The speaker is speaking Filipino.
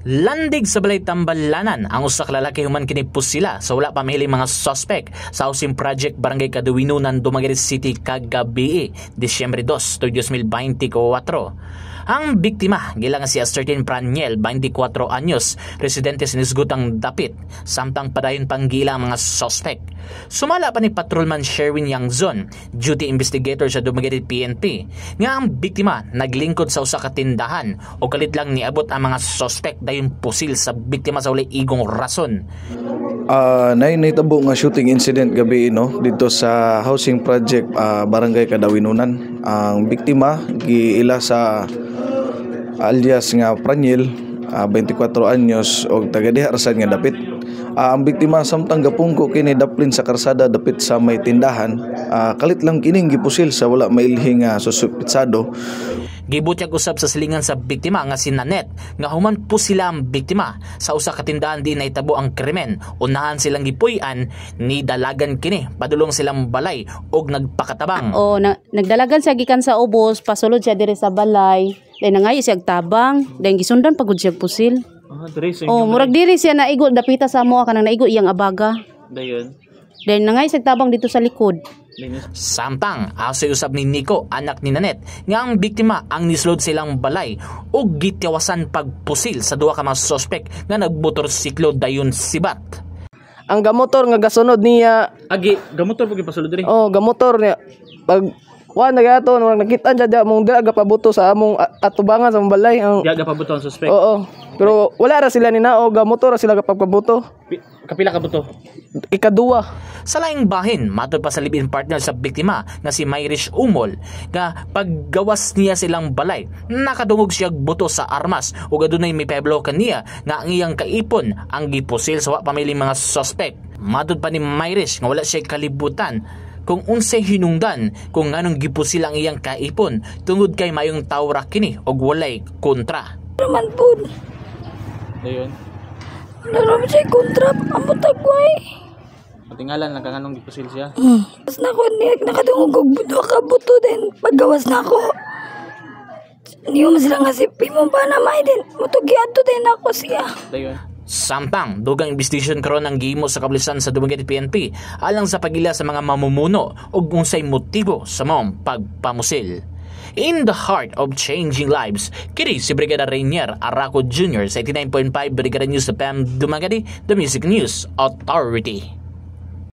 Landig sa balay Tambalanan ang usa ka lalaki human kini pusila sa wala pa mahiling mga suspect sa housing project Barangay Kaduwinunan, Dumaguete City kagabi, Disyembre 2, 2024. Ang biktima gila nga si Astertin Praniel, 24 anyos, residente sa Nisgutang Dapit, samtang padayon pang gila ang mga suspect. Sumala pa ni Patrolman Sherwin Yangzon, duty investigator sa Dumaguete PNP, nga ang biktima naglingkod sa usa ka tindahan o kalit lang niabot ang mga suspect dayon pusil sa biktima sa walay igong rason. Naitabo nga shooting incident gabi dito sa housing project Barangay Kaduwinunan. Ang biktima giila sa alias nga Praniel, 24 anyos og taga diha rasad nga Dapit. Ang biktima samtang gapungko kini daplin sa karsada dapit sa may tindahan, kalit lang kining gipusil sa wala mailhing suspitsado. Gibutyag usab sa silingan sa biktima nga si Nanet nga human po sila ang biktima sa usa ka tindahan di naitabo ang krimen. Unahan silang gipuy-an ni dalagan kini padulong silang balay og nagpakatabang. Nagdalagan siya gikan sa ubos, pasulod siya diri sa balay. Dahil nangayo siya tabang, dahil gisundan pagod siya pusil. Murag diri siya naigo dapita sa mo kanang naigo iyang abaga. Dayon. Dahil nangayo siya tabang dito sa likod. Samtang asoy usab ni Nico, anak ni Nanet, nga ang biktima ang nislod silang balay ug gitiwasan pagpusil sa duha ka mga suspect nga nagmotorsiklo dayon sibat. Ang gamotor nga gasunod niya. Gamotor pag ipasulod diri. Gamotor niya. Pag nagato nakita niya mong dira gapabuto sa among atubangan sa among balay. Gapabuto ang suspect. Oo. Pero wala ra sila ninao, gamotor ra sila gapabuto. Kapila ka buto? Ikaduwa. Sa laing bahin, matod pa sa live-in partner sa biktima nga si Mayrish Umol, nga paggawas niya silang balay, nakadungog siya buto sa armas ug adunay may peblo kaniya nga ang iyang kaipon ang gipusil sa wa pamiling mga suspect. Matod pa ni Mayrish nga wala siya kalibutan kung unsay hinungdan kung nganong gipusil ang iyang kaipon tungod kay mayong tawra kini og walay kontra. Naman po. Dayon. Naroon siya kontra ang butagway. Patingalan lang kang anong gipusil siya. Pas na ko niya nakadungog og buto ka buto din paggawas na ako. Niyo mo sila nga si Pimo pa na may din. Mutugiato din ako siya. Dayon. Samtang dugang investigation karon ang gihimo sa kapulisan sa Dumaguete PNP alang sa pagila sa mga mamumuno ug unsay motibo sa maong pagpamusil. In the heart of changing lives, kini si Brigada Rainier Araco Jr. sa 89.5 Brigada News FM Dumaguete, the Music News Authority.